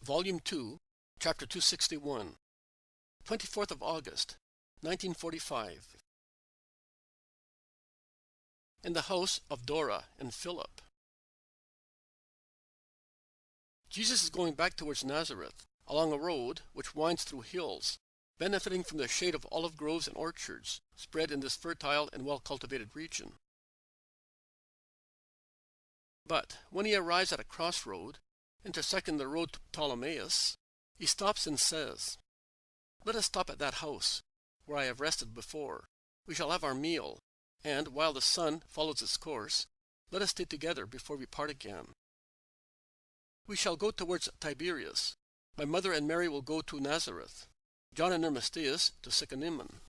Volume 2, Chapter 261, 24th of August, 1945. In the house of Dora and Philip. Jesus is going back towards Nazareth, along a road which winds through hills, benefiting from the shade of olive groves and orchards spread in this fertile and well-cultivated region. But when he arrives at a crossroad, intersecting the road to Ptolemais, he stops and says, "Let us stop at that house, where I have rested before. We shall have our meal, and while the sun follows its course, let us stay together before we part again. We shall go towards Tiberias. My mother and Mary will go to Nazareth, John and Arimatheus to Syconium."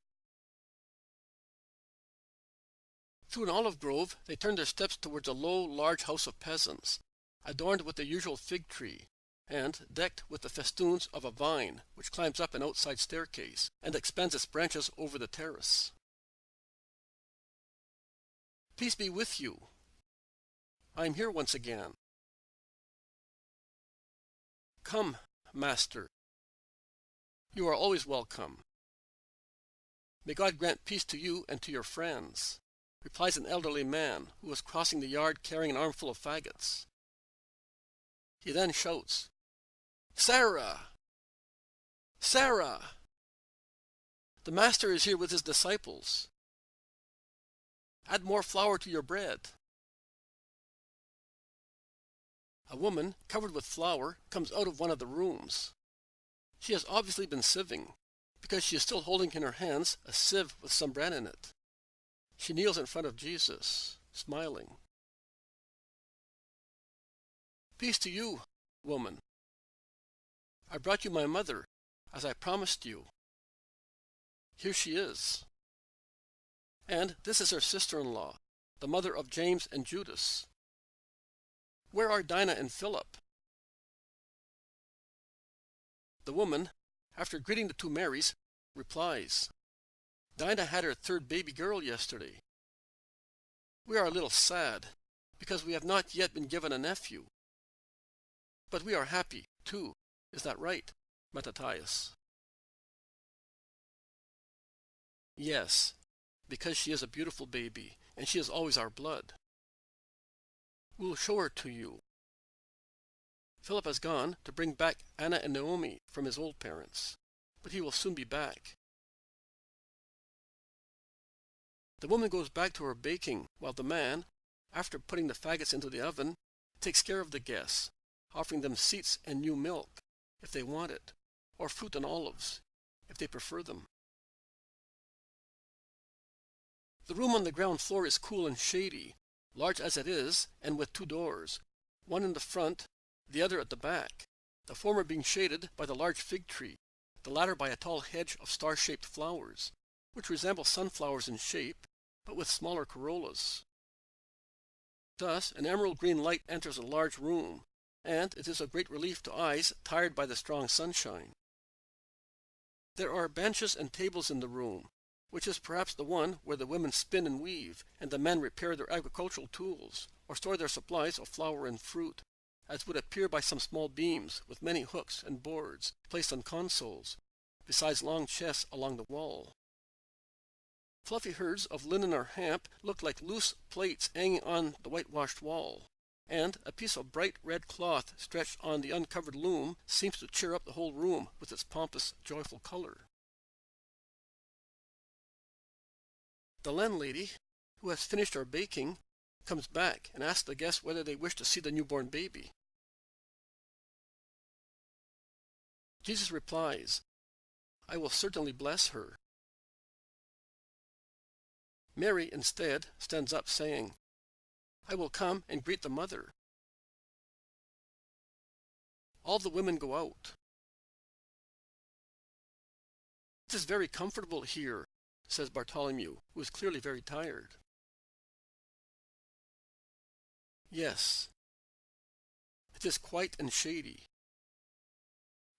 Through an olive grove, they turn their steps towards a low, large house of peasants, adorned with the usual fig tree, and decked with the festoons of a vine which climbs up an outside staircase and extends its branches over the terrace. "Peace be with you. I am here once again." "Come, Master. You are always welcome." "May God grant peace to you and to your friends," replies an elderly man who was crossing the yard carrying an armful of faggots. He then shouts, "Sarah! Sarah! The Master is here with his disciples. Add more flour to your bread." A woman, covered with flour, comes out of one of the rooms. She has obviously been sieving, because she is still holding in her hands a sieve with some bread in it. She kneels in front of Jesus, smiling. "Peace to you, woman. I brought you my mother, as I promised you. Here she is. And this is her sister-in-law, the mother of James and Judas. Where are Dinah and Philip?" The woman, after greeting the two Marys, replies, "Dinah had her third baby girl yesterday. We are a little sad, because we have not yet been given a nephew. But we are happy, too. Is that right, Mattathias?" "Yes, because she is a beautiful baby, and she is always our blood. We'll show her to you." Philip has gone to bring back Anna and Naomi from his old parents, but he will soon be back. The woman goes back to her baking, while the man, after putting the faggots into the oven, takes care of the guests, offering them seats and new milk, if they want it, or fruit and olives, if they prefer them. The room on the ground floor is cool and shady, large as it is, and with two doors, one in the front, the other at the back, the former being shaded by the large fig tree, the latter by a tall hedge of star-shaped flowers, which resemble sunflowers in shape, but with smaller corollas. Thus, an emerald green light enters a large room, and it is a great relief to eyes tired by the strong sunshine. There are benches and tables in the room, which is perhaps the one where the women spin and weave, and the men repair their agricultural tools, or store their supplies of flour and fruit, as would appear by some small beams with many hooks and boards placed on consoles, besides long chests along the wall. Fluffy herds of linen or hemp look like loose plates hanging on the whitewashed wall, and a piece of bright red cloth stretched on the uncovered loom seems to cheer up the whole room with its pompous, joyful color. The landlady, who has finished her baking, comes back and asks the guests whether they wish to see the newborn baby. Jesus replies, "I will certainly bless her." Mary, instead, stands up saying, "I will come and greet the mother." All the women go out. "It is very comfortable here," says Bartholomew, who is clearly very tired. "Yes, it is quiet and shady.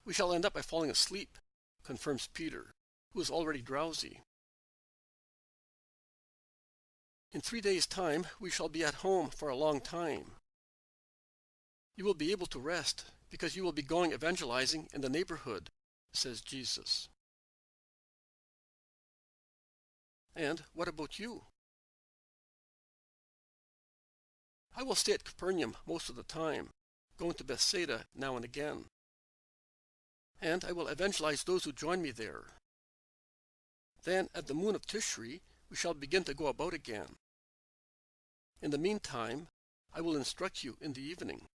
We shall end up by falling asleep," confirms Peter, who is already drowsy. "In 3 days' time we shall be at home for a long time. You will be able to rest, because you will be going evangelizing in the neighborhood, says Jesus. And what about you? I will stay at Capernaum most of the time, going to Bethsaida now and again. And I will evangelize those who join me there. Then, at the moon of Tishri, we shall begin to go about again. In the meantime, I will instruct you in the evening.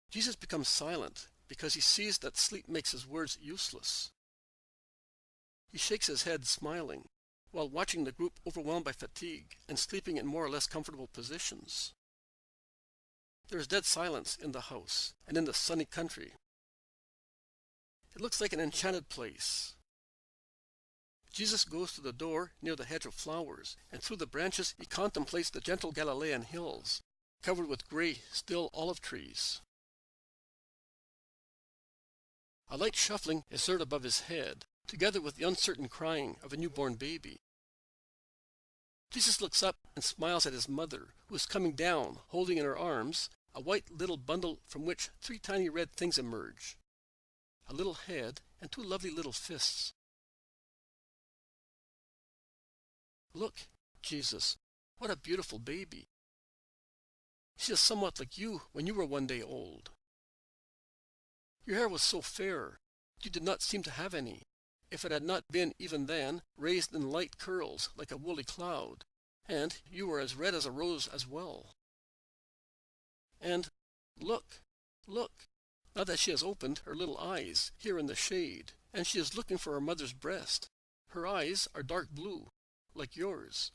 Jesus becomes silent because he sees that sleep makes his words useless. He shakes his head, smiling, while watching the group overwhelmed by fatigue and sleeping in more or less comfortable positions. There is dead silence in the house and in the sunny country. It looks like an enchanted place. Jesus goes to the door near the hedge of flowers, and through the branches he contemplates the gentle Galilean hills, covered with gray, still olive trees. A light shuffling is heard above his head, together with the uncertain crying of a newborn baby. Jesus looks up and smiles at his mother, who is coming down, holding in her arms a white little bundle from which 3 tiny red things emerge, a little head and 2 lovely little fists. Look, Jesus, what a beautiful baby. She is somewhat like you when you were 1 day old. Your hair was so fair, you did not seem to have any, if it had not been even then raised in light curls like a woolly cloud, and you were as red as a rose as well. And look, now that she has opened her little eyes here in the shade, and she is looking for her mother's breast, her eyes are dark blue, like yours.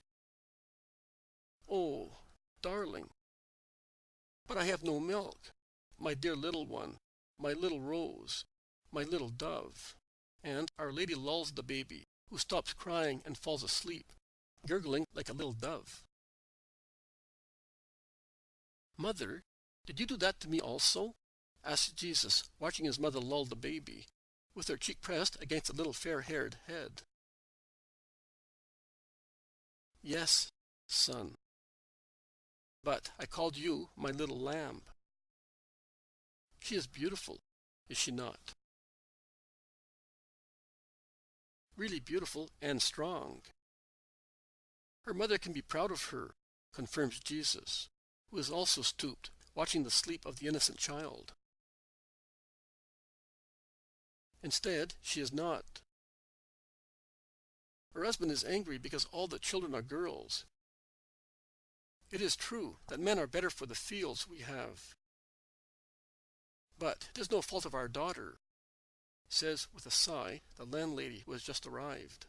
Oh, darling. But I have no milk, my dear little one, my little rose, my little dove. And Our Lady lulls the baby, who stops crying and falls asleep, gurgling like a little dove. Mother, did you do that to me also? Asked Jesus, watching his mother lull the baby, with her cheek pressed against the little fair-haired head. Yes, son. But I called you my little lamb. She is beautiful, is she not? Really beautiful and strong. Her mother can be proud of her, confirms Jesus, who is also stooped, watching the sleep of the innocent child. Instead, she is not. Her husband is angry because all the children are girls. It is true that men are better for the fields we have. But it is no fault of our daughter, says with a sigh the landlady who has just arrived.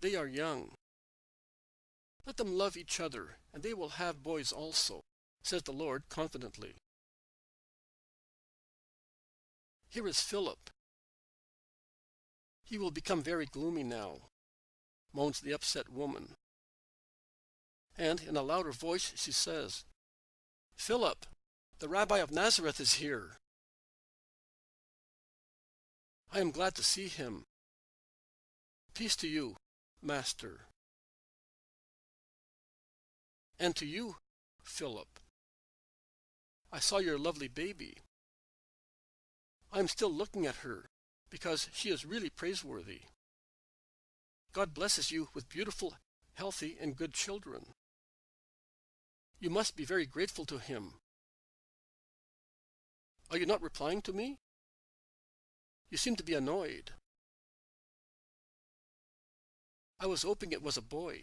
They are young. Let them love each other, and they will have boys also, says the Lord confidently. Here is Philip. He will become very gloomy now, moans the upset woman. And in a louder voice she says, Philip, the Rabbi of Nazareth is here. I am glad to see him. Peace to you, Master. And to you, Philip. I saw your lovely baby. I am still looking at her, because she is really praiseworthy. God blesses you with beautiful, healthy, and good children. You must be very grateful to him. Are you not replying to me? You seem to be annoyed. I was hoping it was a boy.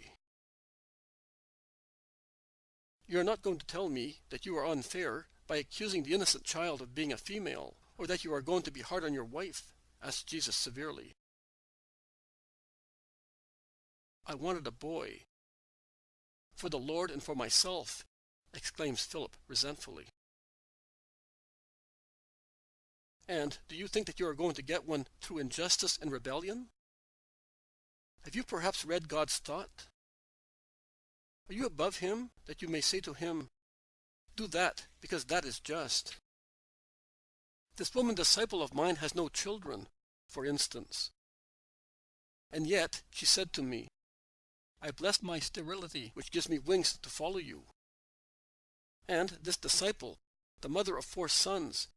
You are not going to tell me that you are unfair by accusing the innocent child of being a female, or that you are going to be hard on your wife, asked Jesus severely. I wanted a boy. For the Lord and for myself, exclaims Philip resentfully. And do you think that you are going to get one through injustice and rebellion? Have you perhaps read God's thought? Are you above him that you may say to him, do that because that is just? This woman disciple of mine has no children, for instance. And yet she said to me, I bless my sterility which gives me wings to follow you. And this disciple, the mother of 4 sons,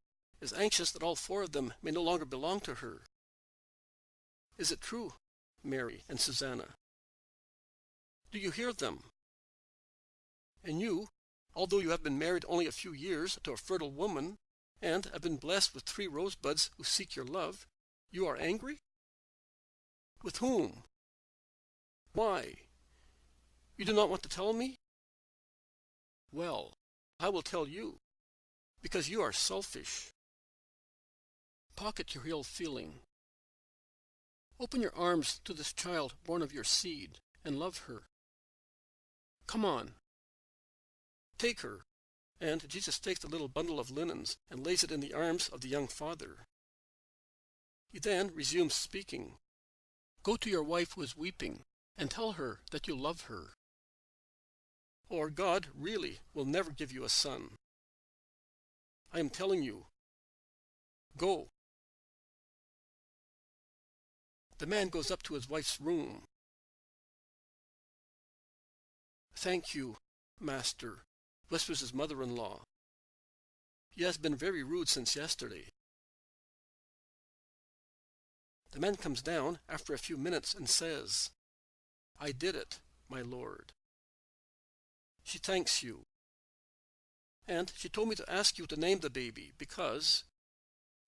is anxious that all 4 of them may no longer belong to her. Is it true, Mary and Susanna? Do you hear them? And you, although you have been married only a few years to a fertile woman, and have been blessed with 3 rosebuds who seek your love, you are angry? With whom? Why? You do not want to tell me? Well, I will tell you, because you are selfish. Pocket your ill feeling. Open your arms to this child born of your seed, and love her. Come on. Take her. And Jesus takes the little bundle of linens and lays it in the arms of the young father. He then resumes speaking. Go to your wife who is weeping, and tell her that you love her. Or God really will never give you a son. I am telling you, go. The man goes up to his wife's room. Thank you, Master, whispers his mother-in-law. He has been very rude since yesterday. The man comes down after a few minutes and says, I did it, my lord. She thanks you. And she told me to ask you to name the baby because,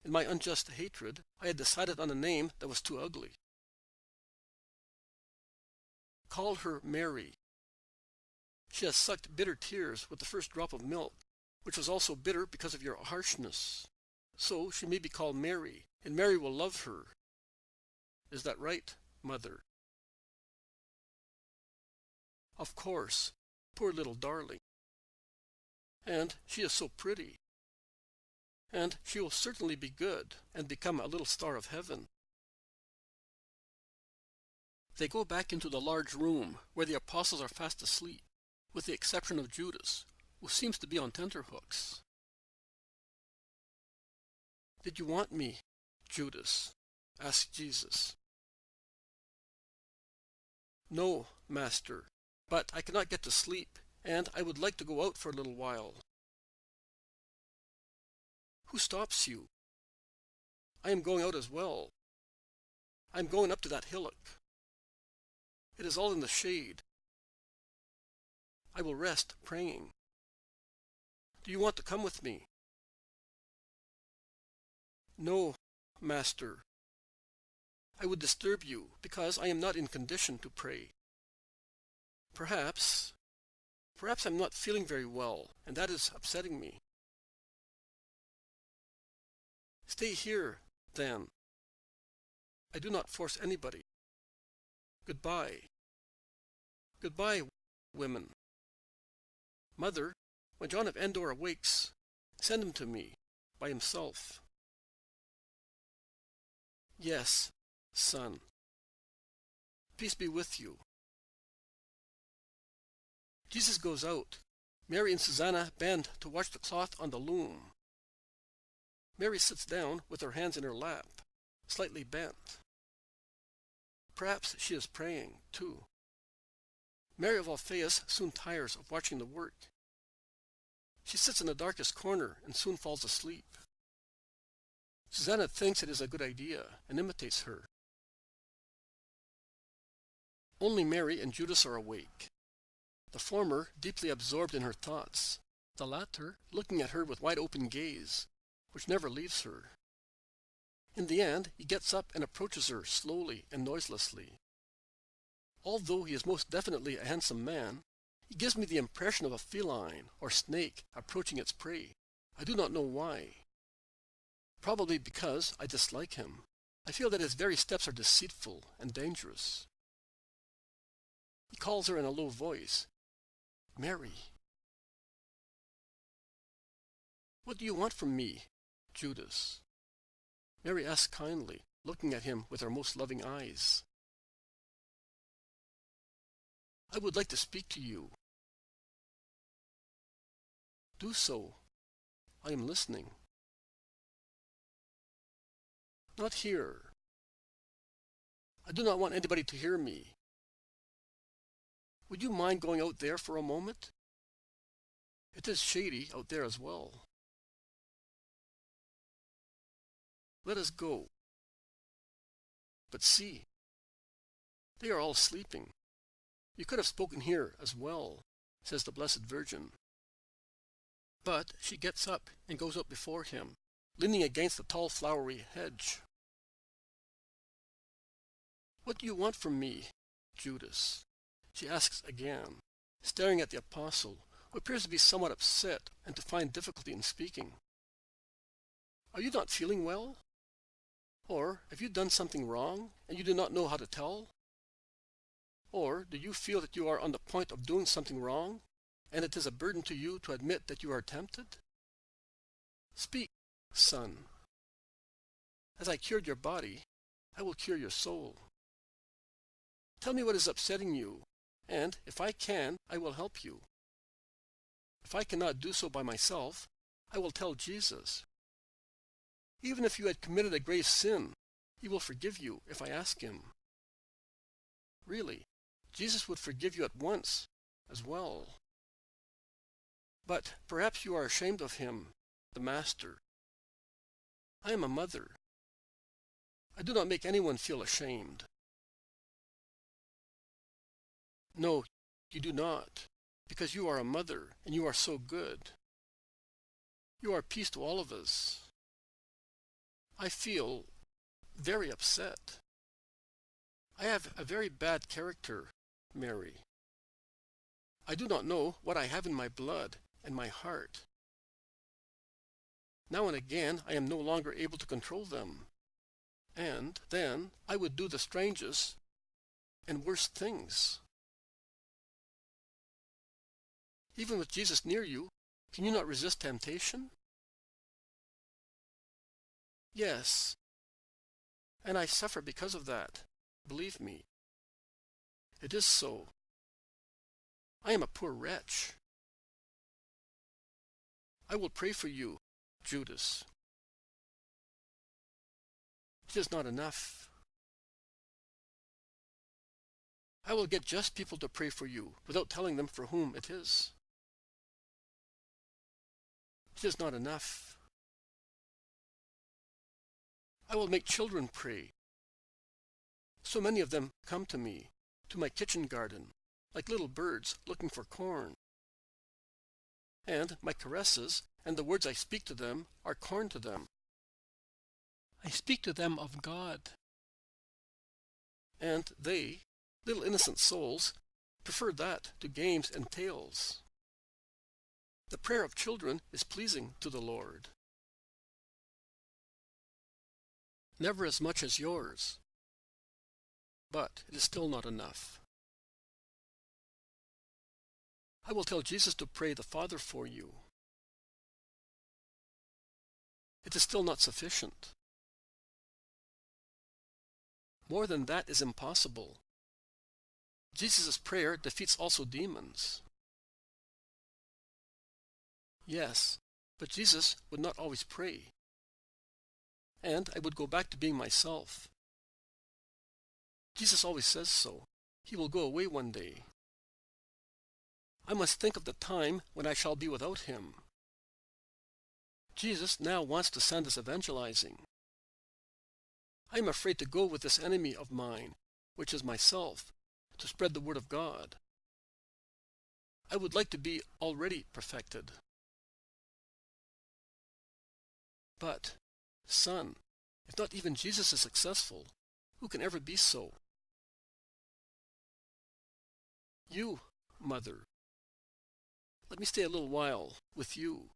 in my unjust hatred, I had decided on a name that was too ugly. Call her Mary. She has sucked bitter tears with the first drop of milk, which was also bitter because of your harshness. So she may be called Mary, and Mary will love her. Is that right, mother? Of course, poor little darling. And she is so pretty. And she will certainly be good and become a little star of heaven. They go back into the large room where the apostles are fast asleep, with the exception of Judas, who seems to be on tenterhooks. Did you want me, Judas? Asked Jesus. No, Master, but I cannot get to sleep, and I would like to go out for a little while. Who stops you? I am going out as well. I am going up to that hillock. It is all in the shade. I will rest praying. Do you want to come with me? No, Master. I would disturb you because I am not in condition to pray. Perhaps I'm not feeling very well, and that is upsetting me. Stay here, then. I do not force anybody. Goodbye. Goodbye, women. Mother, when John of Endor awakes, send him to me, by himself. Yes, son. Peace be with you. Jesus goes out. Mary and Susanna bend to watch the cloth on the loom. Mary sits down with her hands in her lap, slightly bent. Perhaps she is praying, too. Mary of Alphaeus soon tires of watching the work. She sits in the darkest corner and soon falls asleep. Susanna thinks it is a good idea and imitates her. Only Mary and Judas are awake, the former deeply absorbed in her thoughts, the latter looking at her with wide-open gaze, which never leaves her. In the end, he gets up and approaches her slowly and noiselessly. Although he is most definitely a handsome man, he gives me the impression of a feline or snake approaching its prey. I do not know why. Probably because I dislike him. I feel that his very steps are deceitful and dangerous. He calls her in a low voice, Mary. What do you want from me, Judas? Mary asks kindly, looking at him with her most loving eyes. I would like to speak to you. Do so. I am listening. Not here. I do not want anybody to hear me. Would you mind going out there for a moment? It is shady out there as well. Let us go. But see, they are all sleeping. You could have spoken here as well, says the Blessed Virgin. But she gets up and goes out before him, leaning against the tall flowery hedge. What do you want from me, Judas? She asks again, staring at the apostle, who appears to be somewhat upset and to find difficulty in speaking. Are you not feeling well? Or have you done something wrong and you do not know how to tell? Or do you feel that you are on the point of doing something wrong, and it is a burden to you to admit that you are tempted? Speak, son. As I cured your body, I will cure your soul. Tell me what is upsetting you, and if I can, I will help you. If I cannot do so by myself, I will tell Jesus. Even if you had committed a grave sin, he will forgive you if I ask him. Really, Jesus would forgive you at once as well. But perhaps you are ashamed of him, the Master. I am a mother. I do not make anyone feel ashamed. No, you do not, because you are a mother and you are so good. You are peace to all of us. I feel very upset. I have a very bad character, Mary. I do not know what I have in my blood and my heart. Now and again I am no longer able to control them, and then I would do the strangest and worst things. Even with Jesus near you, can you not resist temptation? Yes, and I suffer because of that, believe me. It is so. I am a poor wretch. I will pray for you, Judas. It is not enough. I will get just people to pray for you without telling them for whom it is. It is not enough. I will make children pray. So many of them come to me, to my kitchen garden, like little birds looking for corn. And my caresses and the words I speak to them are corn to them. I speak to them of God. And they, little innocent souls, prefer that to games and tales. The prayer of children is pleasing to the Lord. Never as much as yours, but it is still not enough. I will tell Jesus to pray the Father for you. It is still not sufficient. More than that is impossible. Jesus' prayer defeats also demons. Yes, but Jesus would not always pray. And I would go back to being myself. Jesus always says so. He will go away one day. I must think of the time when I shall be without him. Jesus now wants to send us evangelizing. I am afraid to go with this enemy of mine, which is myself, to spread the word of God. I would like to be already perfected. But, son, if not even Jesus is successful, who can ever be so? You, mother. Let me stay a little while with you.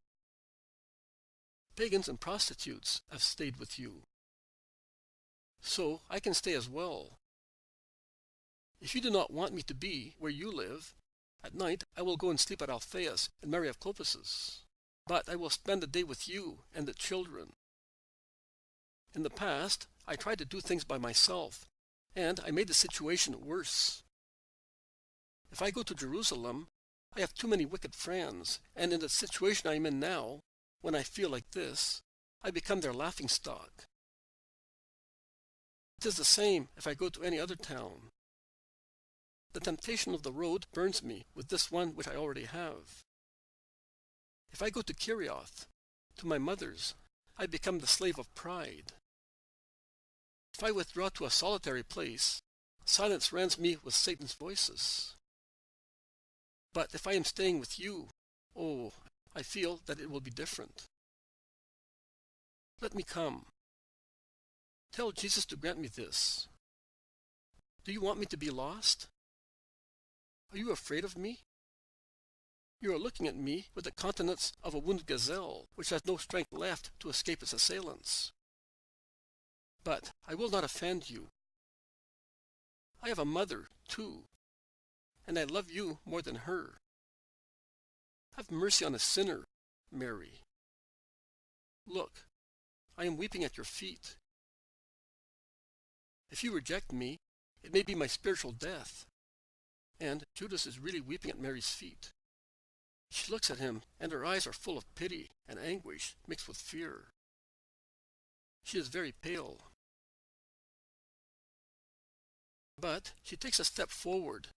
Pagans and prostitutes have stayed with you. So I can stay as well. If you do not want me to be where you live, at night I will go and sleep at Alphaeus and Mary of Clopas. But I will spend the day with you and the children. In the past, I tried to do things by myself, and I made the situation worse. If I go to Jerusalem, I have too many wicked friends, and in the situation I am in now, when I feel like this, I become their laughingstock. It is the same if I go to any other town. The temptation of the road burns me with this one which I already have. If I go to Kerioth, to my mother's, I become the slave of pride. If I withdraw to a solitary place, silence rends me with Satan's voices. But if I am staying with you, oh, I feel that it will be different. Let me come. Tell Jesus to grant me this. Do you want me to be lost? Are you afraid of me? You are looking at me with the countenance of a wounded gazelle, which has no strength left to escape its assailants. But I will not offend you. I have a mother, too, and I love you more than her. Have mercy on a sinner, Mary. Look, I am weeping at your feet. If you reject me, it may be my spiritual death. And Judas is really weeping at Mary's feet. She looks at him, and her eyes are full of pity and anguish mixed with fear. She is very pale. But she takes a step forward,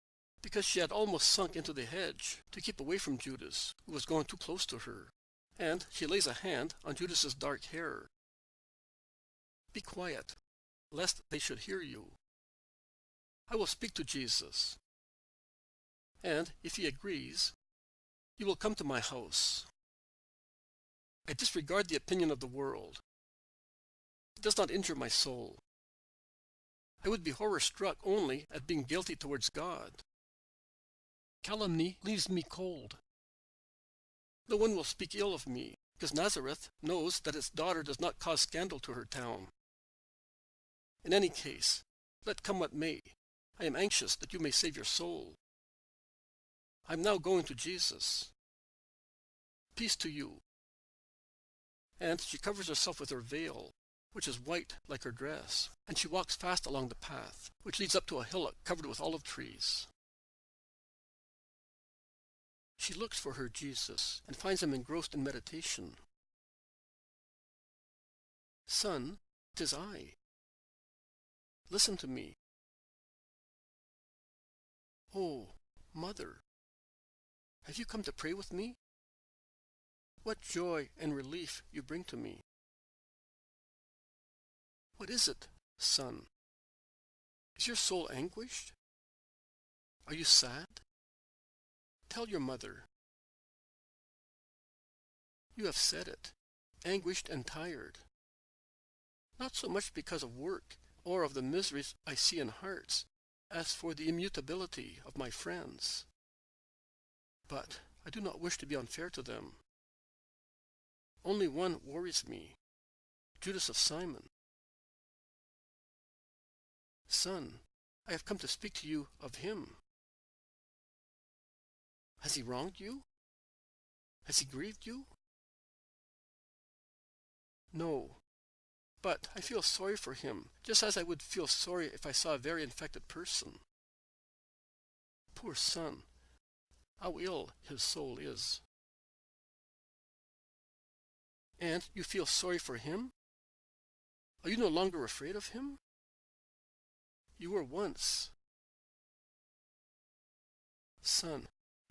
because she had almost sunk into the hedge to keep away from Judas, who was going too close to her, and she lays a hand on Judas's dark hair. Be quiet, lest they should hear you. I will speak to Jesus, and if he agrees, you will come to my house. I disregard the opinion of the world. It does not injure my soul. I would be horror-struck only at being guilty towards God. Calumny leaves me cold. No one will speak ill of me, because Nazareth knows that its daughter does not cause scandal to her town. In any case, let come what may, I am anxious that you may save your soul. I am now going to Jesus. Peace to you. And she covers herself with her veil, which is white like her dress, and she walks fast along the path, which leads up to a hillock covered with olive trees. She looks for her Jesus, and finds him engrossed in meditation. Son, 'tis I. Listen to me. Oh, Mother, have you come to pray with me? What joy and relief you bring to me. What is it, son? Is your soul anguished? Are you sad? Tell your mother. You have said it, anguished and tired. Not so much because of work or of the miseries I see in hearts, as for the immutability of my friends. But I do not wish to be unfair to them. Only one worries me, Judas of Simon. Son, I have come to speak to you of him. Has he wronged you? Has he grieved you? No, but I feel sorry for him, just as I would feel sorry if I saw a very infected person. Poor son, how ill his soul is. And you feel sorry for him? Are you no longer afraid of him? You were once. Son,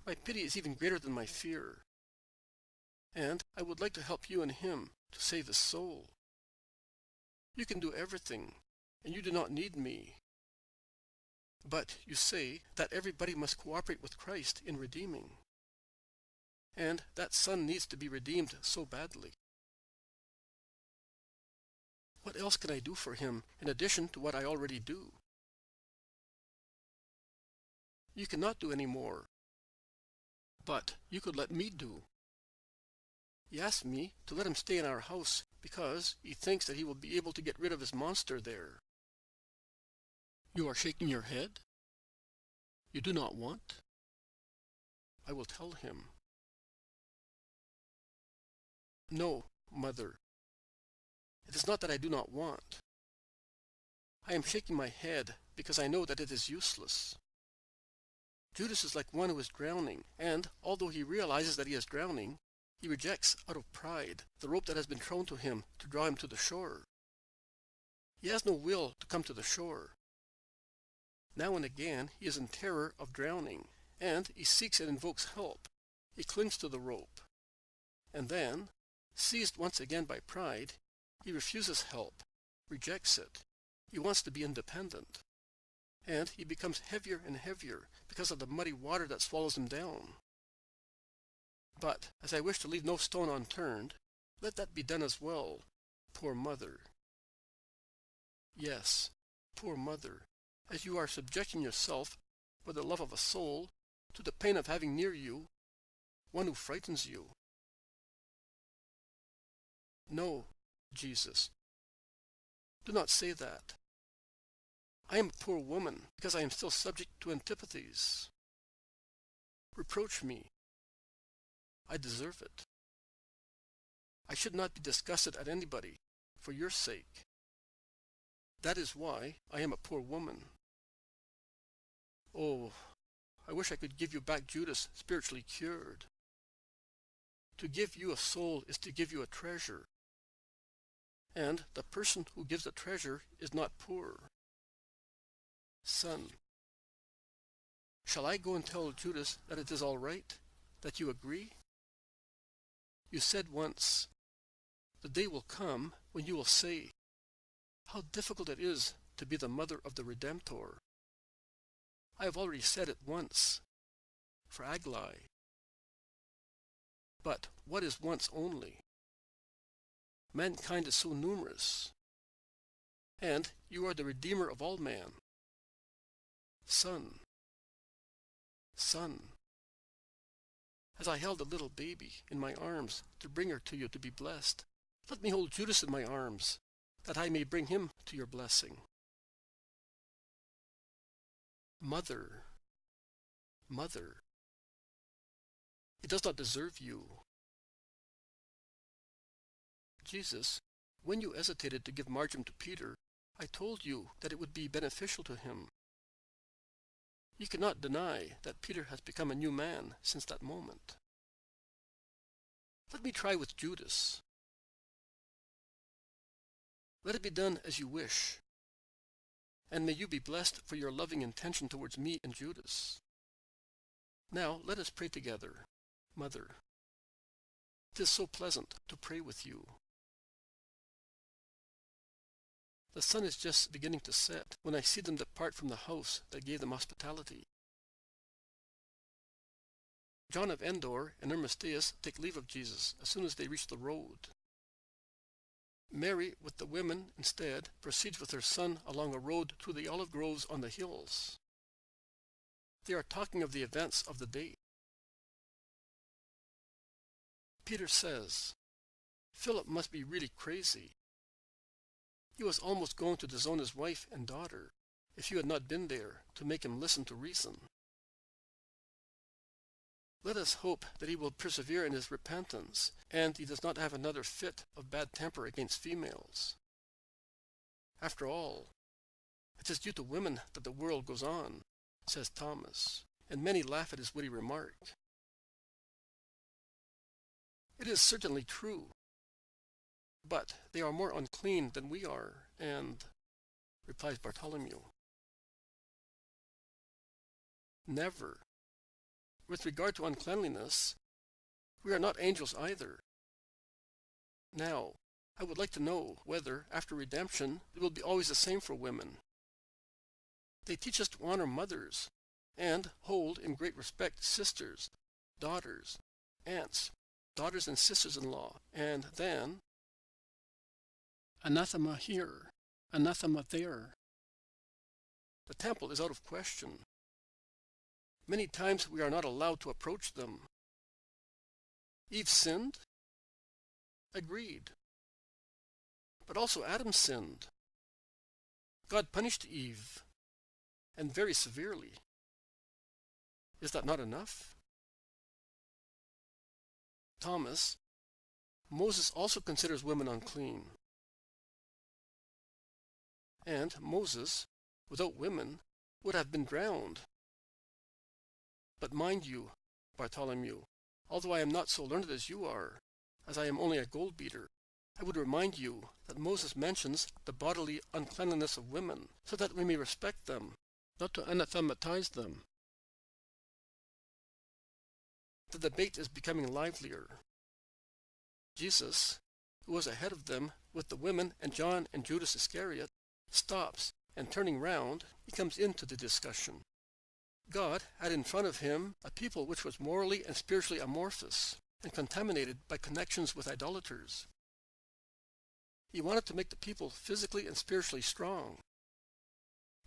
my pity is even greater than my fear. And I would like to help you and him to save his soul. You can do everything, and you do not need me. But you say that everybody must cooperate with Christ in redeeming. And that son needs to be redeemed so badly. What else can I do for him in addition to what I already do? You cannot do any more. But you could let me do. He asked me to let him stay in our house because he thinks that he will be able to get rid of his monster there. You are shaking your head? You do not want? I will tell him. No, Mother. It is not that I do not want. I am shaking my head because I know that it is useless. Judas is like one who is drowning, and although he realizes that he is drowning, he rejects out of pride the rope that has been thrown to him to draw him to the shore. He has no will to come to the shore. Now and again he is in terror of drowning, and he seeks and invokes help. He clings to the rope. And then, seized once again by pride, he refuses help, rejects it. He wants to be independent. And he becomes heavier and heavier because of the muddy water that swallows him down. But, as I wish to leave no stone unturned, let that be done as well, poor mother. Yes, poor mother, as you are subjecting yourself, for the love of a soul, to the pain of having near you one who frightens you. No, Jesus, do not say that. I am a poor woman because I am still subject to antipathies. Reproach me. I deserve it. I should not be disgusted at anybody, for your sake. That is why I am a poor woman. Oh, I wish I could give you back Judas spiritually cured. To give you a soul is to give you a treasure. And the person who gives a treasure is not poor. Son, shall I go and tell Judas that it is all right, that you agree? You said once, the day will come when you will say, how difficult it is to be the mother of the Redemptor. I have already said it once, for Aglae. But what is once only? Mankind is so numerous, and you are the Redeemer of all man. Son, son, as I held a little baby in my arms to bring her to you to be blessed, let me hold Judas in my arms, that I may bring him to your blessing. Mother, mother, he does not deserve you. Jesus, when you hesitated to give margin to Peter, I told you that it would be beneficial to him. You cannot deny that Peter has become a new man since that moment. Let me try with Judas. Let it be done as you wish, and may you be blessed for your loving intention towards me and Judas. Now let us pray together, Mother. It is so pleasant to pray with you. The sun is just beginning to set when I see them depart from the house that gave them hospitality. John of Endor and Arimatheus take leave of Jesus as soon as they reach the road. Mary, with the women, instead, proceeds with her son along a road through the olive groves on the hills. They are talking of the events of the day. Peter says, Philip must be really crazy. He was almost going to disown his wife and daughter if you had not been there to make him listen to reason. Let us hope that he will persevere in his repentance, and he does not have another fit of bad temper against females. After all, it is due to women that the world goes on, says Thomas, and many laugh at his witty remark. It is certainly true, but they are more unclean than we are, and, replies Bartholomew. Never. With regard to uncleanliness, we are not angels either. Now, I would like to know whether, after redemption, it will be always the same for women. They teach us to honor mothers, and hold in great respect sisters, daughters, aunts, daughters and sisters-in-law, and then, anathema here, anathema there. The temple is out of question. Many times we are not allowed to approach them. Eve sinned? Agreed. But also Adam sinned. God punished Eve, and very severely. Is that not enough? Thomas, Moses also considers women unclean. And Moses, without women, would have been drowned. But mind you, Bartholomew, although I am not so learned as you are, as I am only a gold beater, I would remind you that Moses mentions the bodily uncleanliness of women, so that we may respect them, not to anathematize them. The debate is becoming livelier. Jesus, who was ahead of them with the women and John and Judas Iscariot, stops and turning round, he comes into the discussion. God had in front of him a people which was morally and spiritually amorphous and contaminated by connections with idolaters. He wanted to make the people physically and spiritually strong.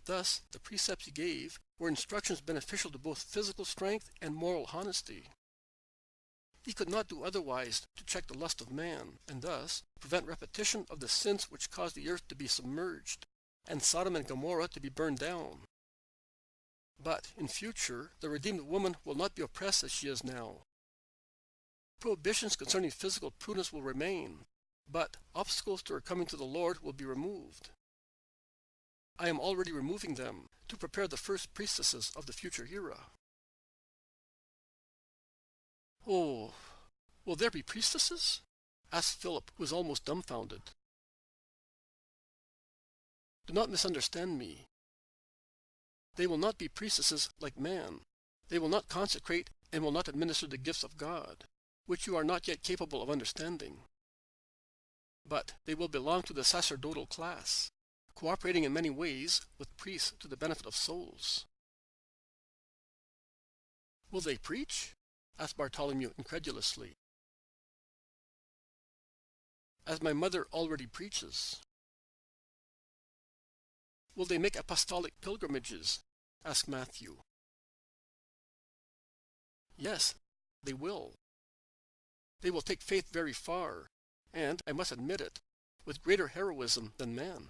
Thus, the precepts he gave were instructions beneficial to both physical strength and moral honesty. He could not do otherwise to check the lust of man, and thus prevent repetition of the sins which caused the earth to be submerged, and Sodom and Gomorrah to be burned down. But in future, the redeemed woman will not be oppressed as she is now. Prohibitions concerning physical prudence will remain, but obstacles to her coming to the Lord will be removed. I am already removing them to prepare the first priestesses of the future era. Oh, will there be priestesses? Asked Philip, who was almost dumbfounded. Do not misunderstand me. They will not be priestesses like man. They will not consecrate and will not administer the gifts of God, which you are not yet capable of understanding. But they will belong to the sacerdotal class, cooperating in many ways with priests to the benefit of souls. Will they preach? Asked Bartholomew incredulously. As my mother already preaches. Will they make apostolic pilgrimages? Asked Matthew. Yes, they will. They will take faith very far, and, I must admit it, with greater heroism than man.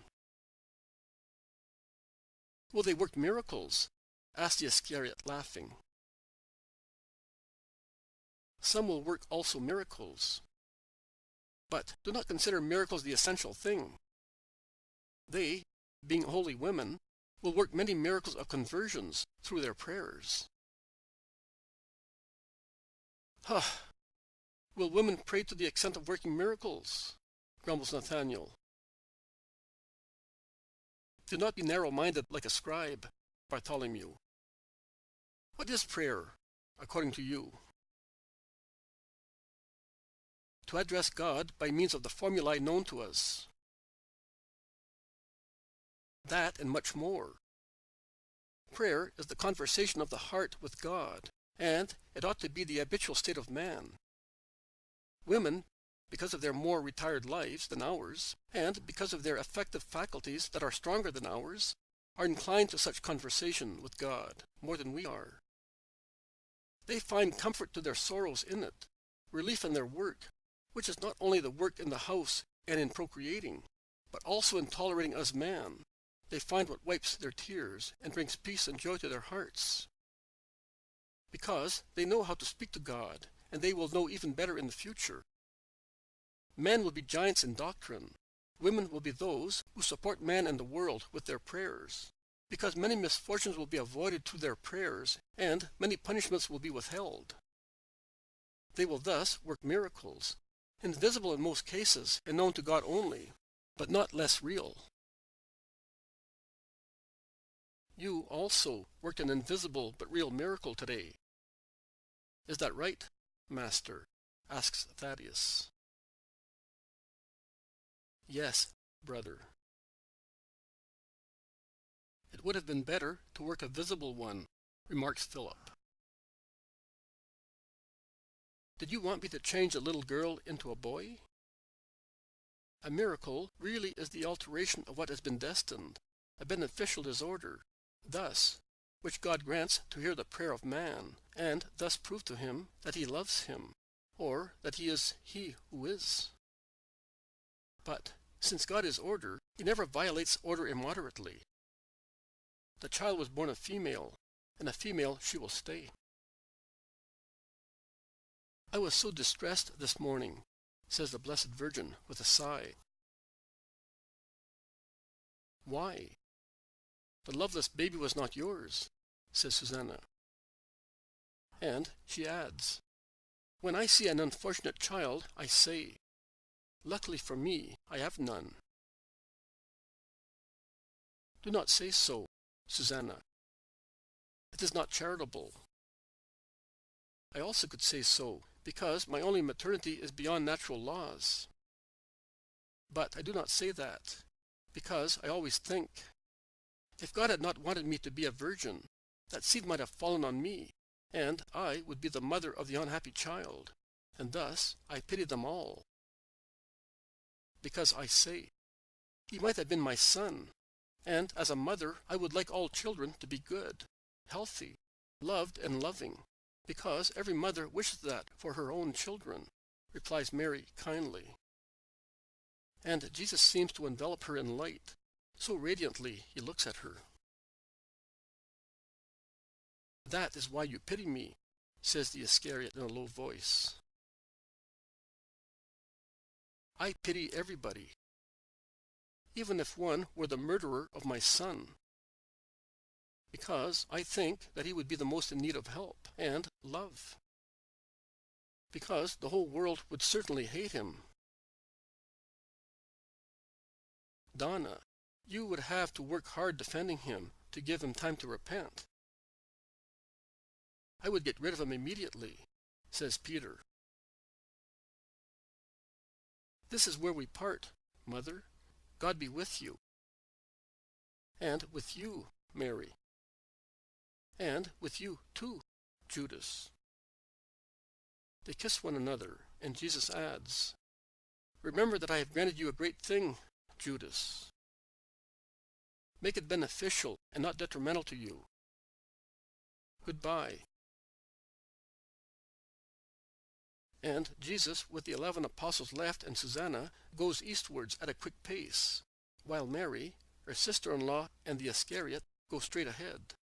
Will they work miracles? Asked the Iscariot, laughing. Some will work also miracles. But do not consider miracles the essential thing. They, being holy women, will work many miracles of conversions through their prayers. Will women pray to the extent of working miracles? Grumbles Nathaniel. Do not be narrow-minded like a scribe, Bartholomew. What is prayer, according to you? To address God by means of the formulae known to us. That and much more. Prayer is the conversation of the heart with God, and it ought to be the habitual state of man. Women, because of their more retired lives than ours, and because of their affective faculties that are stronger than ours, are inclined to such conversation with God more than we are. They find comfort to their sorrows in it, relief in their work, which is not only the work in the house and in procreating, but also in tolerating us man. They find what wipes their tears and brings peace and joy to their hearts. Because they know how to speak to God, and they will know even better in the future. Men will be giants in doctrine. Women will be those who support man and the world with their prayers, because many misfortunes will be avoided through their prayers, and many punishments will be withheld. They will thus work miracles, invisible in most cases and known to God only, but not less real. You also worked an invisible but real miracle today. Is that right, Master? Asks Thaddeus. Yes, brother. It would have been better to work a visible one, remarks Philip. Did you want me to change a little girl into a boy? A miracle really is the alteration of what has been destined, a beneficial disorder, thus, which God grants to hear the prayer of man, and thus prove to him that he loves him, or that he is he who is. But, since God is order, he never violates order immoderately. The child was born a female, and a female she will stay. I was so distressed this morning, says the Blessed Virgin with a sigh. Why? The loveless baby was not yours, says Susanna. And she adds, when I see an unfortunate child, I say, luckily for me, I have none. Do not say so, Susanna. It is not charitable. I also could say so, because my only maternity is beyond natural laws. But I do not say that, because I always think, if God had not wanted me to be a virgin, that seed might have fallen on me, and I would be the mother of the unhappy child, and thus I pity them all. Because I say, he might have been my son, and as a mother I would like all children to be good, healthy, loved and loving, because every mother wishes that for her own children, replies Mary kindly. And Jesus seems to envelop her in light, so radiantly he looks at her. That is why you pity me, says the Iscariot in a low voice. I pity everybody, even if one were the murderer of my son, because I think that he would be the most in need of help and love, because the whole world would certainly hate him. Donna, you would have to work hard defending him to give him time to repent. I would get rid of him immediately, says Peter. This is where we part, Mother. God be with you. And with you, Mary. And with you, too, Judas. They kiss one another, and Jesus adds, remember that I have granted you a great thing, Judas. Make it beneficial and not detrimental to you. Goodbye. And Jesus, with the 11 apostles left and Susanna, goes eastwards at a quick pace, while Mary, her sister-in-law, and the Iscariot go straight ahead.